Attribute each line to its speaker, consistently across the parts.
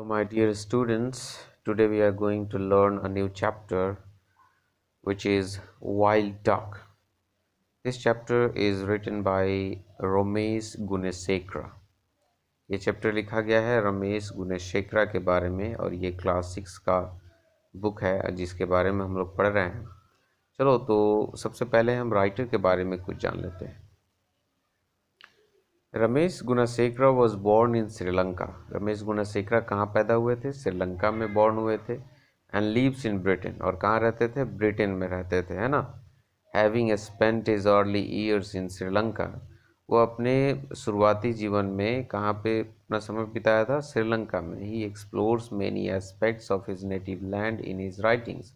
Speaker 1: So, my dear students, today we are going to learn a new chapter which is Wild Duck. This chapter is written by Ramesh Gunesekera. ये chapter लिखा गया है रमेश गुणेशेखरा के बारे में और ये क्लास 6 का बुक है जिसके बारे में हम लोग पढ़ रहे हैं। चलो तो सबसे पहले हम राइटर के बारे में कुछ जान लेते हैं। Ramesh Gunasekara was born in Sri Lanka. Ramesh Gunasekara कहाँ पैदा हुए थे? श्रीलंका में बॉर्न हुए थे। एंड लिव्स इन ब्रिटेन, और कहाँ रहते थे? ब्रिटेन में रहते थे, है ना। Having spent his early years in Sri Lanka, वो अपने शुरुआती जीवन में कहाँ पे अपना समय बिताया था? श्रीलंका में। He explores many aspects of his native land in his writings.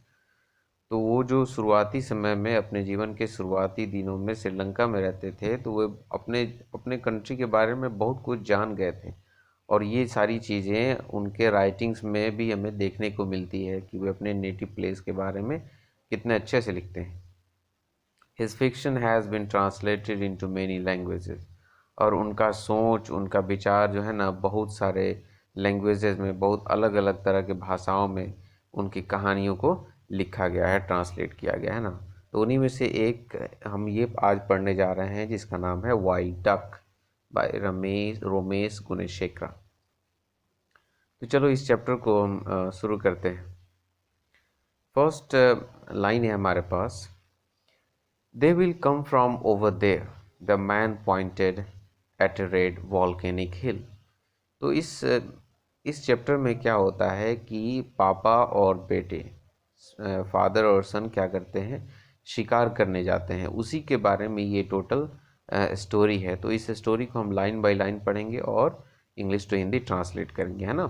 Speaker 1: तो वो जो शुरुआती समय में अपने जीवन के शुरुआती दिनों में श्रीलंका में रहते थे तो वो अपने अपने कंट्री के बारे में बहुत कुछ जान गए थे, और ये सारी चीज़ें उनके राइटिंग्स में भी हमें देखने को मिलती है कि वे अपने नेटिव प्लेस के बारे में कितने अच्छे से लिखते हैं। His fiction has been translated into many languages, और उनका सोच, उनका विचार जो है ना बहुत सारे लैंग्वेजेस में, बहुत अलग अलग तरह के भाषाओं में उनकी कहानियों को लिखा गया है, ट्रांसलेट किया गया है ना। तो उन्हीं में से एक हम ये आज पढ़ने जा रहे हैं जिसका नाम है वाइल्ड डक बाय रमेश गुणेशेखरा। तो चलो इस चैप्टर को हम शुरू करते हैं। फर्स्ट लाइन है हमारे पास, they will come from over there, the man pointed at a red volcanic hill. तो इस चैप्टर में क्या होता है कि पापा और बेटे, फादर और सन क्या करते हैं? शिकार करने जाते हैं। उसी के बारे में ये टोटल स्टोरी है। तो इस स्टोरी को हम लाइन बाय लाइन पढ़ेंगे और इंग्लिश टू हिंदी ट्रांसलेट करेंगे, है ना।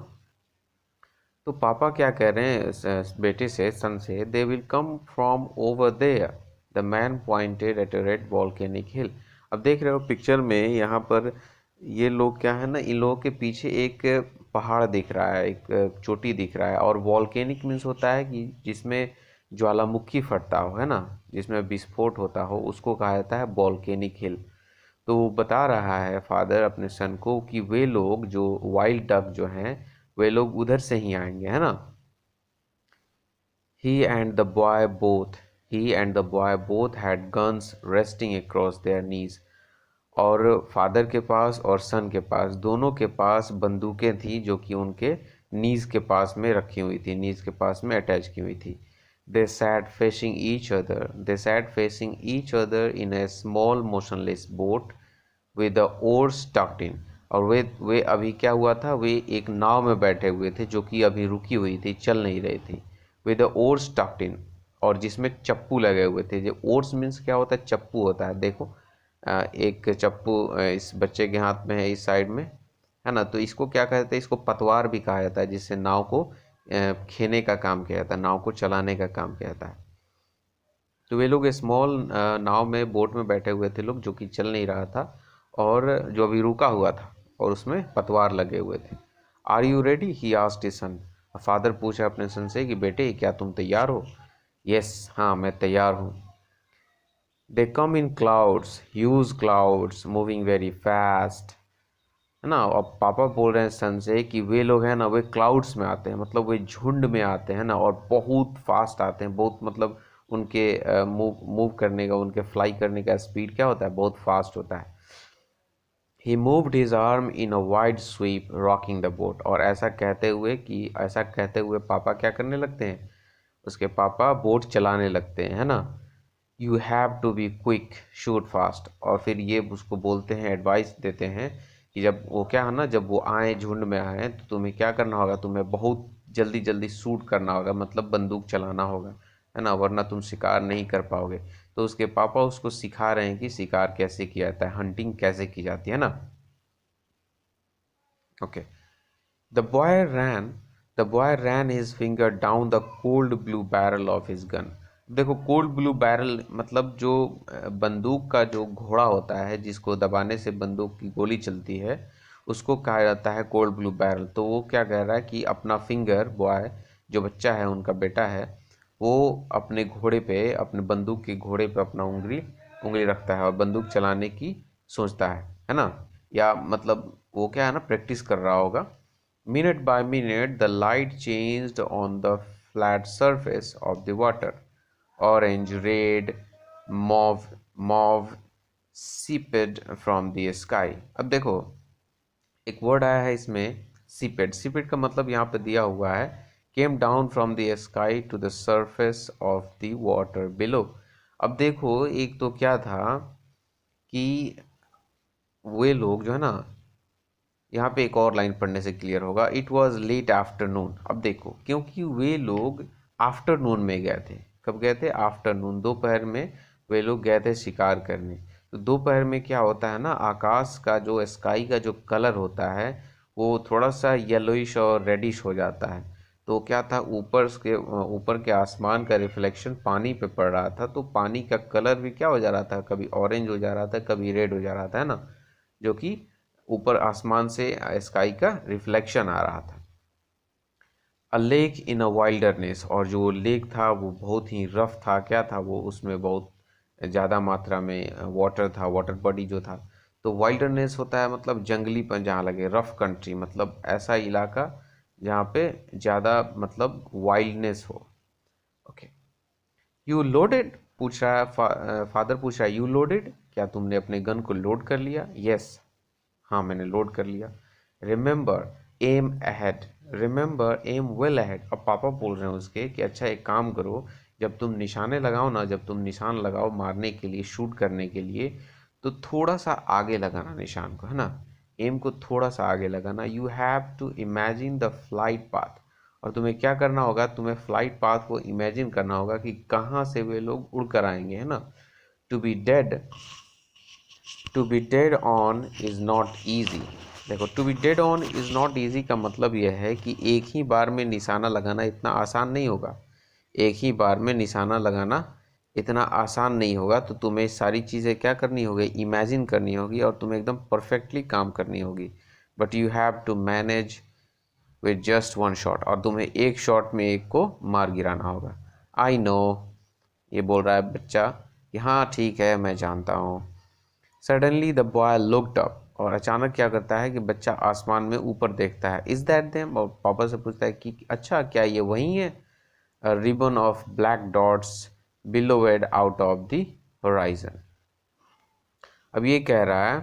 Speaker 1: तो पापा क्या कह रहे हैं बेटे से, सन से, they will come from over there, the man pointed at a red volcanic hill. अब देख रहे हो पिक्चर में यहाँ पर ये लोग क्या है ना, इन लोगों के पीछे एक पहाड़ दिख रहा है, एक चोटी दिख रहा है, और वॉल्केनिक मीन्स होता है कि जिसमें ज्वालामुखी फटता हो, है ना, जिसमें विस्फोट होता हो, उसको कहा जाता है वॉल्केनिक हिल। तो वो बता रहा है फादर अपने सन को कि वे लोग जो वाइल्ड डक जो हैं वे लोग उधर से ही आएंगे, है ना। He and the boy both he and the boy both had guns resting across their knees। और फादर के पास और सन के पास, दोनों के पास बंदूकें थी जो कि उनके नीज के पास में रखी हुई थी, नीज के पास में अटैच की हुई थी। दे sat facing each other in a small motionless boat with the oars tucked in। और वे अभी क्या हुआ था, वे एक नाव में बैठे हुए थे जो कि अभी रुकी हुई थी, चल नहीं रही थी। विद द ओर्स टक्ड इन, और जिसमें चप्पू लगे हुए थे। जो ओर्स मीन्स क्या होता है? चप्पू होता है। देखो एक चप्पू इस बच्चे के हाथ में है, इस साइड में, है ना। तो इसको क्या कहते हैं? इसको पतवार भी कहा जाता है, जिससे नाव को खेने का काम किया जाता है, नाव को चलाने का काम किया जाता है। तो वे लोग स्मॉल नाव में, बोट में बैठे हुए थे लोग, जो कि चल नहीं रहा था और जो अभी रुका हुआ था, और उसमें पतवार लगे हुए थे। Are you ready? He asked his son. Father पूछा अपने सन से कि बेटे क्या तुम तैयार हो? यस, हाँ मैं तैयार हूँ। They come in clouds, huge clouds moving very fast, है ना। और पापा बोल रहे हैं सन से कि वे लोग हैं ना, वे क्लाउड्स में आते हैं, मतलब वे झुंड में आते हैं ना, और बहुत फास्ट आते हैं। बहुत मतलब उनके मूव करने का, उनके फ्लाई करने का स्पीड क्या होता है? बहुत फास्ट होता है। He moved his arm in a wide sweep, rocking the boat। और ऐसा कहते हुए पापा क्या करने लगते हैं? उसके पापा बोट चलाने लगते हैं, है ना। You have to be quick, shoot fast। और फिर ये उसको बोलते हैं, एडवाइस देते हैं कि जब वो क्या है ना, जब वो आए, झुंड में आए, तो तुम्हें क्या करना होगा? तुम्हें बहुत जल्दी जल्दी शूट करना होगा, मतलब बंदूक चलाना होगा, है ना, वरना तुम शिकार नहीं कर पाओगे। तो उसके पापा उसको सिखा रहे हैं कि शिकार कैसे किया जाता है, हंटिंग कैसे की जाती है ना। Okay. The boy ran the boy ran his finger down the cold blue barrel of his gun. देखो कोल्ड ब्लू बैरल मतलब जो बंदूक का जो घोड़ा होता है, जिसको दबाने से बंदूक की गोली चलती है, उसको कहा जाता है कोल्ड ब्लू बैरल। तो वो क्या कह रहा है कि अपना फिंगर, बॉय जो बच्चा है, उनका बेटा है, वो अपने घोड़े पे, अपने बंदूक के घोड़े पे अपना उंगली रखता है और बंदूक चलाने की सोचता है ना। या मतलब वो क्या है ना, प्रैक्टिस कर रहा होगा Minute by minute, the light changed on the flat surface of the water. Orange, red, mauve seeped from the sky. अब देखो एक वर्ड आया है इसमें सीपेड। सीपेड का मतलब यहाँ पे दिया हुआ है came down from the sky to the surface of the water below. अब देखो एक तो क्या था कि वे लोग जो है ना, यहाँ पे एक और लाइन पढ़ने से क्लियर होगा, इट वॉज लेट आफ्टरनून। अब देखो क्योंकि वे लोग आफ्टरनून में गए थे। कब गए थे? आफ्टरनून, दोपहर में वे लोग गए थे शिकार करने। तो दोपहर में क्या होता है ना, आकाश का जो स्काई का जो कलर होता है वो थोड़ा सा येलोइश और रेडिश हो जाता है। तो क्या था, ऊपर के आसमान का रिफ्लेक्शन पानी पे पड़ रहा था, तो पानी का कलर भी क्या हो जा रहा था, कभी ऑरेंज हो जा रहा था, कभी रेड हो जा रहा था, है ना, जो कि ऊपर आसमान से स्काई का रिफ्लेक्शन आ रहा था। अ लेक इन अ वाइल्डरनेस, और जो लेक था वो बहुत ही रफ था। क्या था वो, उसमें बहुत ज़्यादा मात्रा में वाटर था, वाटर बॉडी जो था। तो वाइल्डरनेस होता है मतलब जंगलीपन जहाँ लगे, रफ कंट्री मतलब ऐसा इलाका जहाँ पे ज़्यादा मतलब वाइल्डनेस हो। ओके, यू लोडेड पूछ रहा है, फादर पूछ रहा है यू लोडेड, क्या तुमने अपने गन को लोड कर लिया? यस, हाँ मैंने लोड कर लिया। Remember M ahead, remember am well ahead. अब पापा बोल रहे हैं उसके कि अच्छा एक काम करो, जब तुम निशाने लगाओ ना, जब तुम निशान लगाओ मारने के लिए, शूट करने के लिए, तो थोड़ा सा आगे लगाना निशान को, है ना, एम को थोड़ा सा आगे लगाना। You have to imagine the flight path, और तुम्हें क्या करना होगा, तुम्हें फ्लाइट पाथ को इमेजिन करना होगा कि कहाँ से वे लोग उड़ कर आएंगे, है ना। To be dead, to be dead on is not easy. देखो to be dead on is not easy का मतलब यह है कि एक ही बार में निशाना लगाना इतना आसान नहीं होगा। एक ही बार में निशाना लगाना इतना आसान नहीं होगा। तो तुम्हें सारी चीज़ें क्या करनी होगी, इमेजिन करनी होगी, और तुम्हें एकदम परफेक्टली काम करनी होगी। But you have to manage with just one shot, और तुम्हें एक शॉट में एक को मार गिराना होगा। आई नो, ये बोल रहा है बच्चा कि हाँ ठीक है मैं जानता हूँ। Suddenly the boy looked up, और अचानक क्या करता है कि बच्चा आसमान में ऊपर देखता है। इज दैट देम, और पापा से पूछता है कि अच्छा क्या ये वही है? Ribbon of black dots billowed out of the horizon. अब ये कह रहा है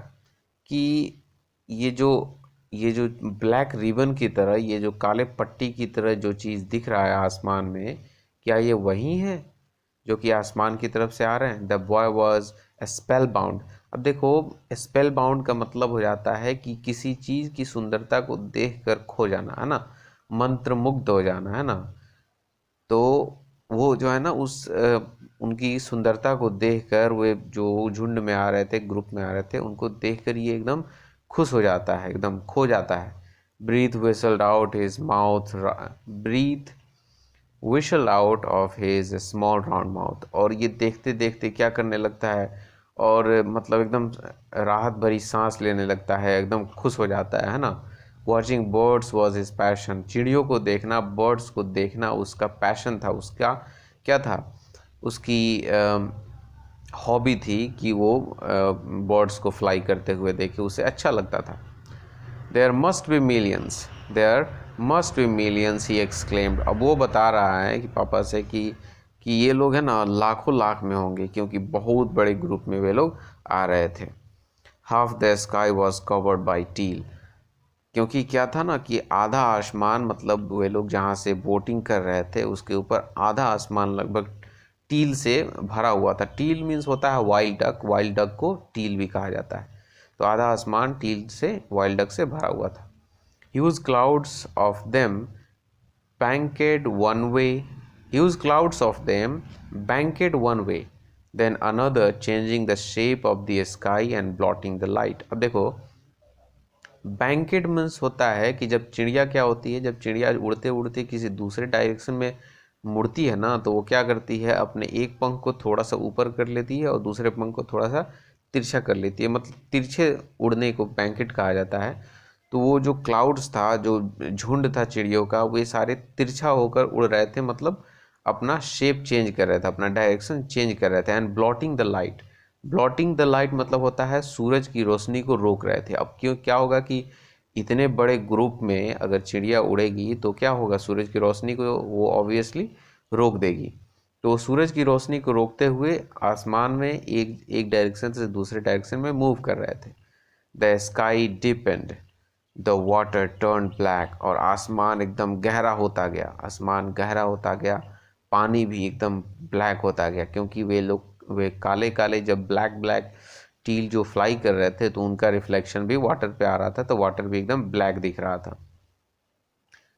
Speaker 1: कि ये जो ये जो ब्लैक रिबन की तरह, ये जो काले पट्टी की तरह जो चीज़ दिख रहा है आसमान में, क्या ये वही है जो कि आसमान की तरफ से आ रहे हैं? The boy was spell bound. अब देखो स्पेल बाउंड का मतलब हो जाता है कि किसी चीज़ की सुंदरता को देख कर खो जाना, है ना, मंत्रमुग्ध हो जाना, है ना। तो वो जो है ना उनकी सुंदरता को देखकर, वे जो झुंड में आ रहे थे, ग्रुप में आ रहे थे, उनको देखकर ये एकदम खुश हो जाता है, एकदम खो जाता है। Breath whistled out his mouth, breath whistle out of his small round mouth, और ये देखते देखते क्या करने लगता है, और मतलब एकदम राहत भरी सांस लेने लगता है, एकदम खुश हो जाता है ना। Watching birds was his passion, चिड़ियों को देखना, बर्ड्स को देखना उसका पैशन था, उसका क्या था, उसकी हॉबी थी कि वो बर्ड्स को फ्लाई करते हुए देखे, उसे अच्छा लगता था। There must be millions, there must be millions, he exclaimed. अब वो बता रहा है कि पापा से कि ये लोग हैं ना लाखों लाख में होंगे, क्योंकि बहुत बड़े ग्रुप में वे लोग आ रहे थे। Half the sky was covered by teal, क्योंकि क्या था ना कि आधा आसमान, मतलब वे लोग जहाँ से बोटिंग कर रहे थे उसके ऊपर आधा आसमान लगभग टील से भरा हुआ था। टील मीन्स होता है वाइल्ड डक, वाइल्ड डक को टील भी कहा जाता है। तो आधा आसमान टील से, वाइल्ड डक से भरा हुआ था। Huge clouds of them banked one way, huge clouds of them banked one way, then another, changing the shape of the sky and blotting the light। अब देखो बैंकेड मीन्स होता है कि जब चिड़िया क्या होती है, जब चिड़िया उड़ते उड़ते किसी दूसरे डायरेक्शन में मुड़ती है ना, तो वो क्या करती है, अपने एक पंख को थोड़ा सा ऊपर कर लेती है और दूसरे पंख को थोड़ा सा तिरछा कर लेती है, मतलब तिरछे उड़ने को बैंकेट कहा जाता है। तो वो जो क्लाउड्स था, जो झुंड था चिड़ियों का, वो ये सारे तिरछा होकर उड़ रहे थे, मतलब अपना शेप चेंज कर रहे थे, अपना डायरेक्शन चेंज कर रहे थे। And blotting the light, blotting the light मतलब होता है सूरज की रोशनी को रोक रहे थे। अब क्यों क्या होगा कि इतने बड़े ग्रुप में अगर चिड़िया उड़ेगी तो क्या होगा, सूरज की रोशनी को वो ऑब्वियसली रोक देगी। तो सूरज की रोशनी को रोकते हुए आसमान में एक एक डायरेक्शन से दूसरे डायरेक्शन में मूव कर रहे थे। The sky depend, the water turn black, और आसमान एकदम गहरा होता गया, आसमान गहरा होता गया, पानी भी एकदम ब्लैक होता गया, क्योंकि वे काले काले जब ब्लैक ब्लैक टील जो फ्लाई कर रहे थे तो उनका रिफ्लेक्शन भी वाटर पे आ रहा था, तो वाटर भी एकदम ब्लैक दिख रहा था।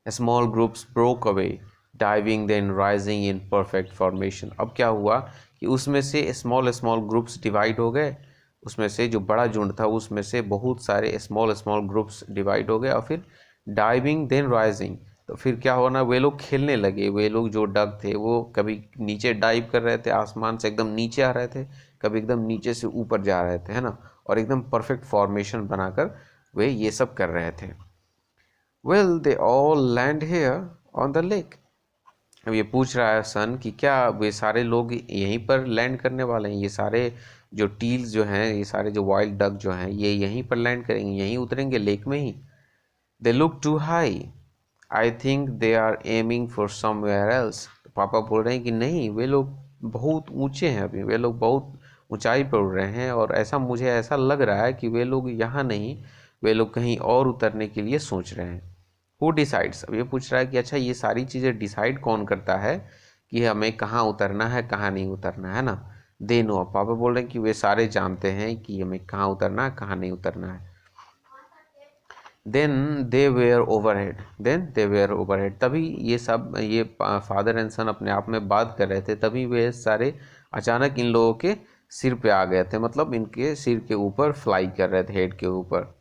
Speaker 1: Small groups broke away, diving then rising in perfect formation. अब क्या हुआ कि उसमें से स्मॉल स्मॉल ग्रुप्स डिवाइड हो गए, उसमें से जो बड़ा झुंड था उसमें से बहुत सारे स्मॉल स्मॉल ग्रुप्स डिवाइड हो गए, और फिर डाइविंग देन राइजिंग, तो फिर क्या होना, वे लोग खेलने लगे। वे लोग जो डक थे वो कभी नीचे डाइव कर रहे थे, आसमान से एकदम नीचे आ रहे थे, कभी एकदम नीचे से ऊपर जा रहे थे, है ना, और एकदम परफेक्ट फॉर्मेशन बनाकर वे ये सब कर रहे थे। Well they all land here on the lake. अब ये पूछ रहा है सन कि क्या वे सारे लोग यहीं पर लैंड करने वाले हैं, ये सारे जो टील्स जो हैं, ये सारे जो वाइल्ड डक जो हैं, ये यहीं पर लैंड करेंगे, यहीं उतरेंगे लेक में ही। They look too high, I think they are aiming for somewhere else. पापा बोल रहे हैं कि नहीं, वे लोग बहुत ऊंचे हैं, अभी वे लोग बहुत ऊंचाई पर उड़ रहे हैं, और मुझे ऐसा लग रहा है कि वे लोग यहाँ नहीं, वे लोग कहीं और उतरने के लिए सोच रहे हैं। हु डिसाइड्स, अब ये पूछ रहा है कि अच्छा ये सारी चीज़ें डिसाइड कौन करता है कि हमें कहाँ उतरना है कहाँ नहीं उतरना है ना। दे नो, पापा बोल रहे हैं कि वे सारे जानते हैं कि हमें कहाँ उतरना है कहाँ नहीं उतरना है। देन दे वेयर ओवरहेड, तभी ये सब, ये फादर एंड सन अपने आप में बात कर रहे थे, तभी वे सारे अचानक इन लोगों के सिर पे आ गए थे, मतलब इनके सिर के ऊपर फ्लाई कर रहे थे, हेड के ऊपर।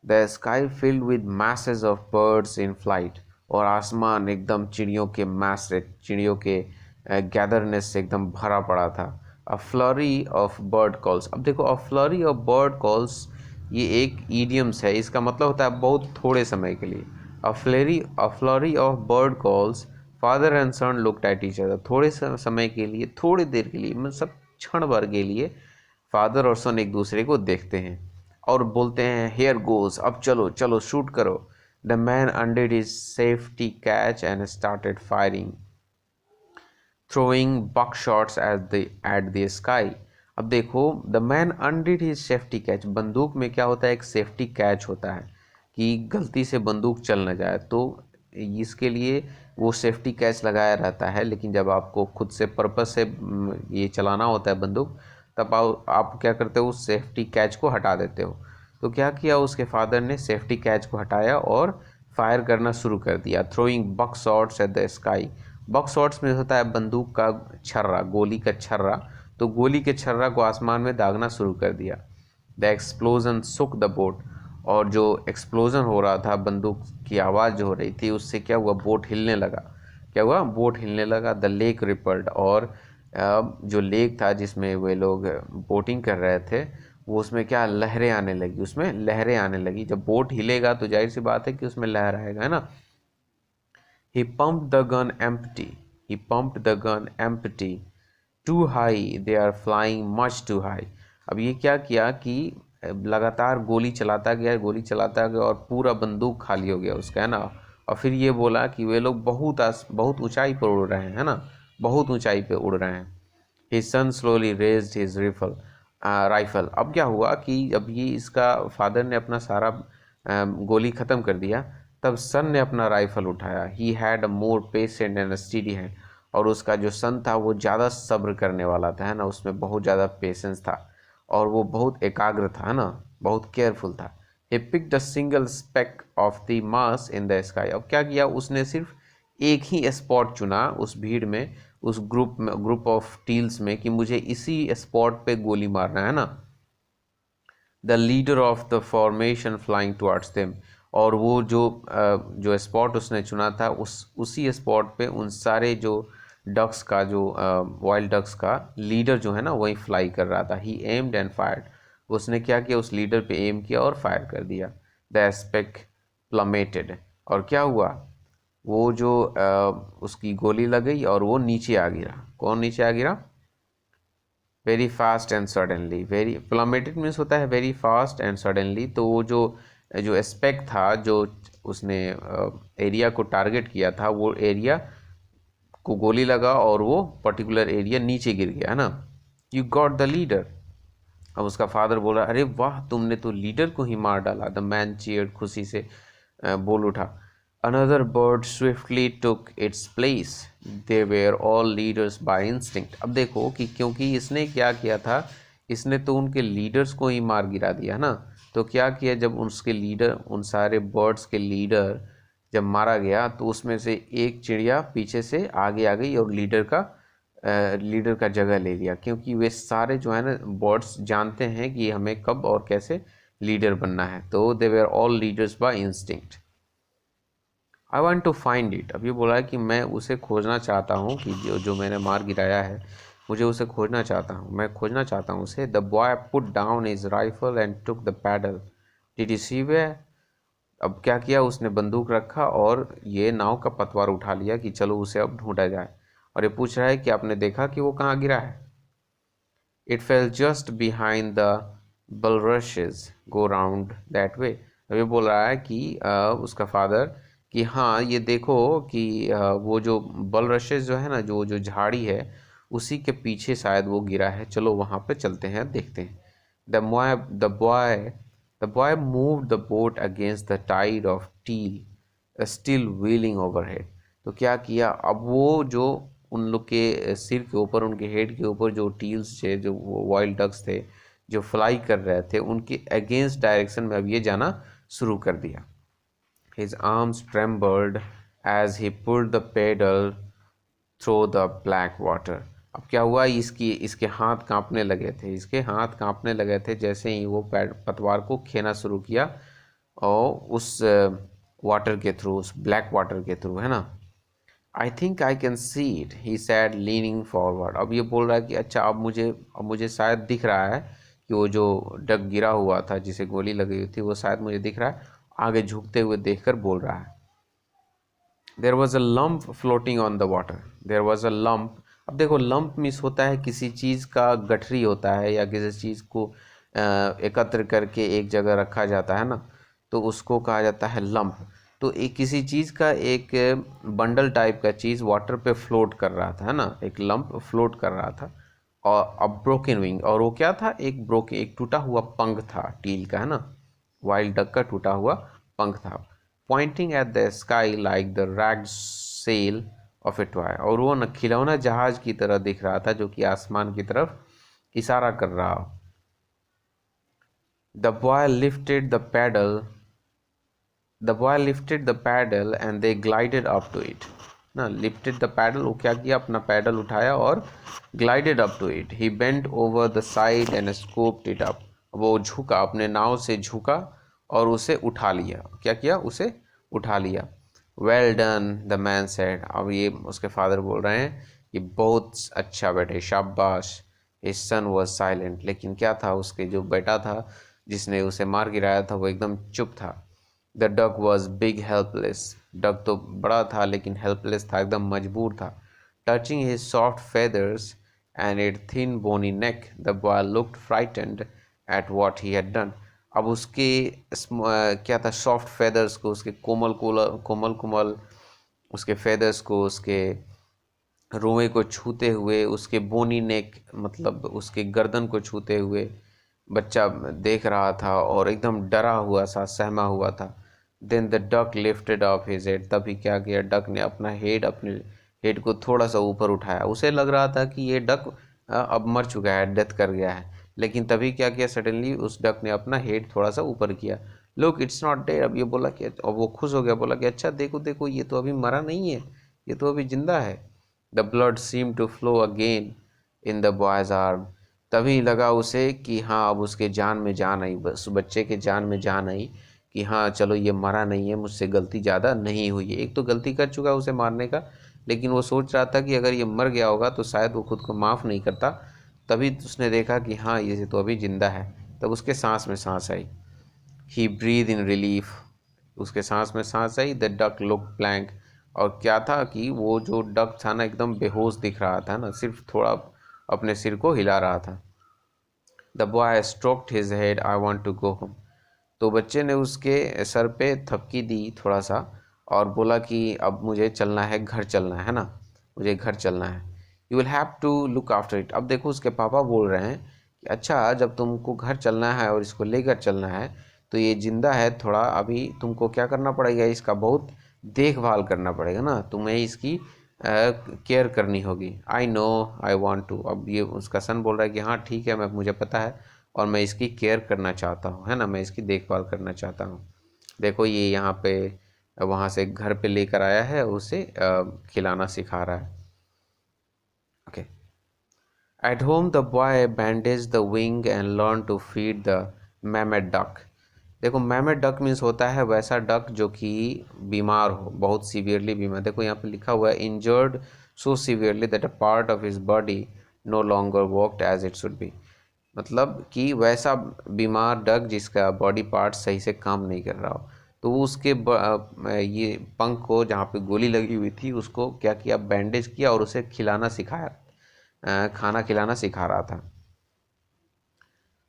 Speaker 1: The sky filled with message of birds in flight, और आसमान एकदम चिड़ियों के मैस से, चिड़ियों के गैदरनेस से एकदम भरा पड़ा था। अ फ्लरी ऑफ बर्ड कॉल्स, अब देखो अ फ्लरी ऑफ बर्ड कॉल्स ये एक ईडियम्स है, इसका मतलब होता है बहुत थोड़े समय के लिए। A flurry of bird calls, father and son looked at each other, थोड़े समय के लिए, थोड़ी देर के लिए, मतलब क्षण भर के लिए फादर और सन एक दूसरे को देखते हैं और बोलते हैं हेयर गोज, अब चलो चलो शूट करो। The man undid his safety catch and started firing, throwing buck shots at the sky. अब देखो, the man undid his safety catch, बंदूक में क्या होता है, एक सेफ्टी कैच होता है कि गलती से बंदूक चल न जाए, तो इसके लिए वो सेफ्टी कैच लगाया रहता है। लेकिन जब आपको खुद से पर्पस से ये चलाना होता है बंदूक, तब आप क्या करते हो, उस सेफ्टी कैच को हटा देते हो। तो क्या किया उसके फादर ने, सेफ्टी कैच को हटाया और फायर करना शुरू कर दिया। Throwing buck shots at the sky, buck shots में होता है बंदूक का छर्रा, गोली का छर्रा, तो गोली के छर्रा को आसमान में दागना शुरू कर दिया। द एक्सप्लोजन सुक द बोट, और जो एक्सप्लोजन हो रहा था, बंदूक की आवाज़ जो हो रही थी, उससे क्या हुआ, बोट हिलने लगा। क्या हुआ, बोट हिलने लगा। द लेक रिपल्ड, और जो लेक था जिसमें वे लोग बोटिंग कर रहे थे, वो उसमें क्या लहरें आने लगी, उसमें लहरें आने लगी। जब बोट हिलेगा तो जाहिर सी बात है कि उसमें लहर आएगा, है ना। He pumped the gun empty. He pumped the gun empty. Too high. They are flying much too high. अब ये क्या किया कि लगातार गोली चलाता गया, गोली चलाता गया, और पूरा बंदूक खाली हो गया उसका, है ना। और फिर ये बोला कि वे लोग बहुत ऊंचाई पर उड़ रहे हैं, है ना, बहुत ऊंचाई पे उड़ रहे हैं। His son slowly raised his rifle. अब क्या हुआ कि अब ये इसका फादर ने अपना सारा गोली ख़त्म कर दिया, तब सन ने अपना राइफल उठाया। He had a more patient and steady hand, और उसका जो सन था वो ज़्यादा सब्र करने वाला था, है ना, उसमें बहुत ज़्यादा पेशेंस था, और वो बहुत एकाग्र था, है ना, बहुत केयरफुल था। He picked a single speck of the mass in the sky. अब क्या किया उसने, सिर्फ एक ही स्पॉट चुना उस भीड़ में, उस ग्रुप ऑफ टील्स में, कि मुझे इसी स्पॉट पे गोली मारना है ना। The leader of the formation flying towards them, और वो जो स्पॉट उसने चुना था, उसी स्पॉट पे उन सारे जो डक्स का, जो वाइल्ड डक्स का लीडर जो है ना, वही फ्लाई कर रहा था। ही एम्ड एंड फायर्ड, उसने क्या किया, उस लीडर पे एम किया और फायर कर दिया। द एस्पेक्ट प्लमेटेड, और क्या हुआ, वो जो उसकी गोली लग गई और वो नीचे आ गिरा। कौन नीचे आ गिरा, very fast and suddenly. Very plummeted means होता है वेरी फास्ट एंड सडनली, तो वो जो जो एस्पेक्ट था, जो उसने एरिया को टारगेट किया था, वो एरिया को गोली लगा और वो पर्टिकुलर एरिया नीचे गिर गया, है ना। You got the leader. अब उसका फादर बोला, अरे वाह, तुमने तो लीडर को ही मार डाला। द मैन चीयर्ड, खुशी से बोल उठा। Another bird swiftly took its place, they were all leaders by instinct. अब देखो कि क्योंकि इसने क्या किया था, इसने तो उनके लीडर्स को ही मार गिरा दिया ना। तो क्या किया, जब उसके लीडर, उन सारे बर्ड्स के लीडर जब मारा गया, तो उसमें से एक चिड़िया पीछे से आगे आ गई और लीडर का जगह ले लिया, क्योंकि वे सारे जो है ना बर्ड्स जानते हैं कि हमें कब और कैसे लीडर बनना है। तो they were all leaders by instinct. I want to find it. अब ये बोला है कि मैं उसे खोजना चाहता हूँ, कि जो मैंने मार गिराया है, मुझे उसे खोजना चाहता हूँ, मैं खोजना चाहता हूँ उसे। The boy put down his rifle and took the paddle. Did you see वे। अब क्या किया, उसने बंदूक रखा और ये नाव का पतवार उठा लिया कि चलो उसे अब ढूंढा जाए। और ये पूछ रहा है कि आपने देखा कि वो कहाँ गिरा है। It fail just behind the bulrushes, go round that way. अब ये बोल रहा है कि उसका फादर कि हाँ ये देखो कि वो जो bulrushes जो है ना, जो जो झाड़ी है, उसी के पीछे शायद वो गिरा है, चलो वहाँ पे चलते हैं, देखते हैं। The boy moved the boat against the tide of teal still wheeling overhead. तो क्या किया, अब वो जो उन लोग के सिर के ऊपर, उनके हेड के ऊपर जो टील्स थे, जो वाइल्ड डक्स थे जो फ्लाई कर रहे थे, उनके अगेंस्ट डायरेक्शन में अब ये जाना शुरू कर दिया। His arms trembled as he pulled the paddle through the black water. अब क्या हुआ, इसके हाथ कांपने लगे थे, इसके हाथ कांपने लगे थे जैसे ही वो पतवार को खेना शुरू किया, और उस वाटर के थ्रू, उस ब्लैक वाटर के थ्रू, है ना। I think I can see it, he sad leaning forward. अब ये बोल रहा है कि अच्छा, अब मुझे शायद दिख रहा है कि वो जो डक गिरा हुआ था, जिसे गोली लगी हुई थी, वो शायद मुझे दिख रहा है। आगे झुकते हुए देखकर बोल रहा है, there was a lump floating on the water. There was a lump. अब देखो, लम्प मिस होता है किसी चीज़ का गठरी होता है, या किसी चीज़ को एकत्र करके एक जगह रखा जाता है ना, तो उसको कहा जाता है लम्प। तो एक किसी चीज़ का एक बंडल टाइप का चीज़ वाटर पे फ्लोट कर रहा था, है ना, एक लम्प फ्लोट कर रहा था। और अब ब्रोकन विंग, और वो क्या था, एक टूटा हुआ पंख था टील का, है ना, वाइल्ड डक का टूटा हुआ पंख था। Pointing at the sky like the ragged sail of a toy. और वो न खिलौना जहाज की तरह दिख रहा था, जो कि आसमान की तरफ इशारा कर रहा हो। The boy lifted the paddle the boy lifted the paddle and they glided up to it ना। लिफ्टेड द पैडल, वो क्या किया, अपना पैडल उठाया और glided up to it. He bent over the side and scooped it up. वो झुका, अपने नाव से झुका और उसे उठा लिया। क्या किया, उसे उठा लिया। Well done, the man said. अब ये उसके फादर बोल रहे हैं कि बहुत अच्छा बेटे, शाबाश। His son was silent. लेकिन क्या था, उसके जो बेटा था जिसने उसे मार गिराया था, वो एकदम चुप था। The duck was big helpless. Duck तो बड़ा था लेकिन हेल्पलेस था, एकदम मजबूर था। Touching his soft feathers and it thin bony neck, the boy looked frightened at what he had done. अब उसके क्या था, सॉफ्ट फेदर्स को, उसके कोमल कोमल कोमल उसके फेदर्स को, उसके रोए को छूते हुए, उसके बोनी नेक मतलब उसके गर्दन को छूते हुए बच्चा देख रहा था, और एकदम डरा हुआ सा, सहमा हुआ था। Then the duck lifted up his head. तभी क्या किया, डक ने अपने हेड को थोड़ा सा ऊपर उठाया। उसे लग रहा था कि ये डक अब मर चुका है, डेथ कर गया है। लेकिन तभी क्या किया, सडनली उस डक ने अपना हेड थोड़ा सा ऊपर किया। Look, it's not dead. अब ये बोला कि, और वो खुश हो गया, बोला कि अच्छा देखो देखो, ये तो अभी मरा नहीं है, ये तो अभी जिंदा है। The blood seem to flow again in the boy's arm. तभी लगा उसे कि हाँ, अब उसके जान में जान आई, बस बच्चे के जान में जान आई कि हाँ चलो, ये मरा नहीं है, मुझसे गलती ज़्यादा नहीं हुई है। एक तो गलती कर चुका उसे मारने का, लेकिन वो सोच रहा था कि अगर ये मर गया होगा तो शायद वो खुद को माफ़ नहीं करता। तभी उसने देखा कि हाँ, ये तो अभी ज़िंदा है। तब उसके सांस में सांस आई। ही ब्रीद इन रिलीफ। उसके सांस में सांस आई। The duck look blank. और क्या था कि वो जो डक था ना, एकदम बेहोश दिख रहा था ना, सिर्फ थोड़ा अपने सिर को हिला रहा था। The boy stroked his head, I want to go home. तो बच्चे ने उसके सर पे थपकी दी थोड़ा सा और बोला कि अब मुझे चलना है, घर चलना है ना, मुझे घर चलना है। You will have to look after it. अब देखो उसके पापा बोल रहे हैं कि अच्छा जब तुमको घर चलना है और इसको लेकर चलना है तो ये जिंदा है, थोड़ा अभी तुमको क्या करना पड़ेगा, इसका बहुत देखभाल करना पड़ेगा ना, तुम्हें इसकी केयर करनी होगी। I know I want to. अब ये उसका सन बोल रहा है कि हाँ ठीक है, मैं मुझे पता है और मैं इसकी केयर करना चाहता हूँ, है ना, मैं इसकी देखभाल करना चाहता हूँ। देखो ये यहाँ पे वहाँ से घर पे लेकर आया है, उसे खिलाना सिखा रहा है। Okay. At home the boy bandage the wing and learn to feed the maimed duck. देखो मैमेट डक मीन्स होता है वैसा डक जो कि बीमार हो, बहुत सीवियरली बीमार। देखो यहाँ पे लिखा हुआ है injured so severely that a part of his body no longer worked as it should be. मतलब कि वैसा बीमार डक जिसका बॉडी पार्ट सही से काम नहीं कर रहा हो। तो वो उसके ये पंख को जहाँ पे गोली लगी हुई थी उसको क्या किया, बैंडेज किया और उसे खिलाना सिखाया, खाना खिलाना सिखा रहा था।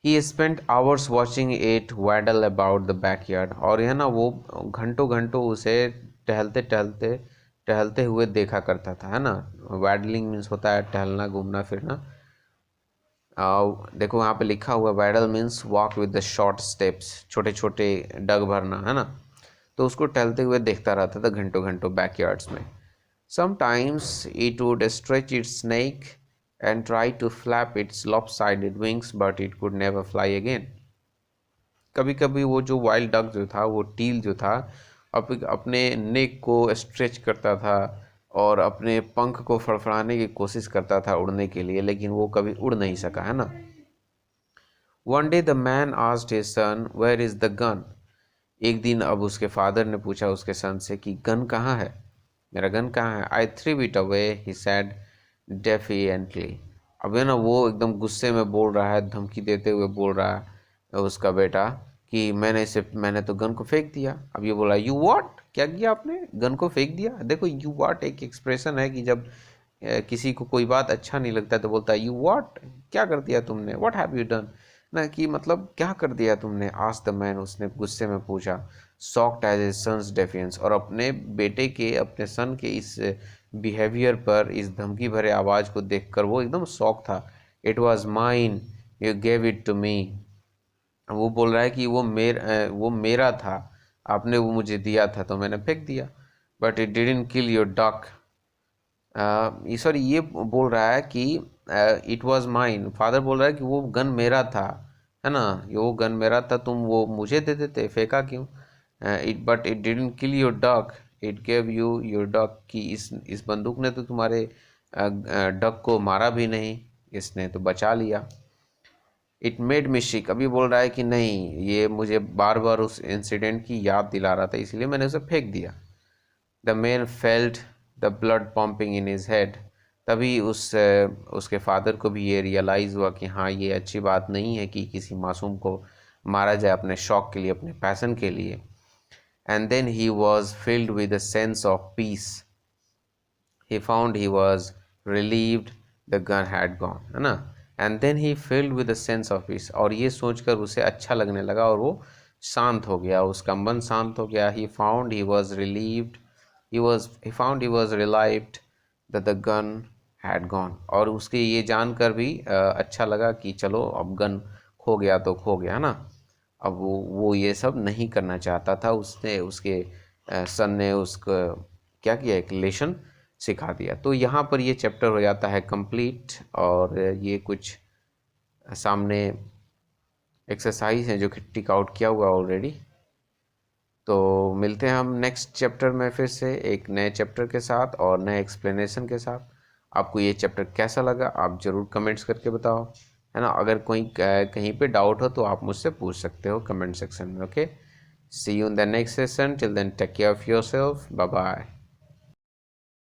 Speaker 1: He spent hours watching it waddle about the backyard। और यह ना वो घंटों घंटों उसे टहलते टहलते टहलते हुए देखा करता था, है ना। वैडलिंग मीन्स होता है टहलना, घूमना फिरना। देखो यहाँ पे लिखा हुआ waddle means walk with the short steps, छोटे छोटे डग भरना, है ना। तो उसको टहलते हुए देखता रहता था घंटों घंटों बैकयार्ड्स में। Sometimes it would stretch its neck and try to flap its lopsided wings, but it could never fly again। कभी कभी वो जो वाइल्ड डक जो था, वो टील जो था, अपने नेक को स्ट्रेच करता था और अपने पंख को फड़फड़ाने की कोशिश करता था उड़ने के लिए, लेकिन वो कभी उड़ नहीं सका, है ना। One day the man asked his son where is the gun. एक दिन अब उसके फादर ने पूछा उसके सन से कि गन कहाँ है, मेरा गन कहाँ है। I threw it away he said defiantly. अब है ना वो एकदम गुस्से में बोल रहा है, धमकी देते हुए बोल रहा है उसका बेटा कि मैंने तो गन को फेंक दिया। अब ये बोला यू व्हाट, क्या किया आपने, गन को फेंक दिया। देखो यू व्हाट एक एक्सप्रेशन है कि जब किसी को कोई बात अच्छा नहीं लगता तो बोलता है यू व्हाट, क्या कर दिया तुमने, व्हाट हैव यू डन, ना कि मतलब क्या कर दिया तुमने। आस्क्ड द मैन, उसने गुस्से में पूछा। Shocked as a son's defiance, और अपने बेटे के, अपने सन के इस बिहेवियर पर, इस धमकी भरे आवाज़ को देखकर वो एकदम शॉक था। It was mine, you gave it to me. वो बोल रहा है कि वो मेरा था, आपने वो मुझे दिया था तो मैंने फेंक दिया। But it didn't kill your duck. Sorry ये बोल रहा है कि इट वॉज माइन, फादर बोल रहा है कि वो गन मेरा था, है ना, ये वो गन मेरा था, तुम वो मुझे दे देते, फेंका क्यों। But it didn't kill your duck, it gave you your duck, कि इस बंदूक ने तो तुम्हारे डक को मारा भी नहीं, इसने तो बचा लिया। इट मेड मी शिक, अभी बोल रहा है कि नहीं ये मुझे बार बार उस इंसिडेंट की याद दिला रहा था, इसलिए मैंने उसे फेंक दिया। The man felt the blood pumping in his head. तभी उसके फादर को भी ये रियलाइज़ हुआ कि हाँ ये अच्छी बात नहीं है कि किसी मासूम को मारा जाए अपने शौक के लिए, अपने पैसन के लिए। And then he was filled with a sense of peace. he found he was relieved the gun had gone, है ना। And then he filled with a sense of peace, और ये सोचकर उसे अच्छा लगने लगा और वो शांत हो गया, उसका मन शांत हो गया। he found he was relieved, he found he was relieved that the gun had gone, और उसके ये जानकर भी अच्छा लगा कि चलो अब गन खो गया तो खो गया ना। अब वो ये सब नहीं करना चाहता था, उसने उसके सन ने उसको क्या किया, एक लेसन सिखा दिया। तो यहाँ पर ये चैप्टर हो जाता है कंप्लीट, और ये कुछ सामने एक्सरसाइज हैं जो कि टिक आउट किया हुआ ऑलरेडी। तो मिलते हैं हम नेक्स्ट चैप्टर में फिर से एक नए चैप्टर के साथ और नए एक्सप्लेनेशन के साथ। आपको ये चैप्टर कैसा लगा आप ज़रूर कमेंट्स करके बताओ, है ना। अगर कोई कहीं पे डाउट हो तो आप मुझसे पूछ सकते हो कमेंट सेक्शन में। Okay, see you in the next session, till then take care of yourself, bye bye.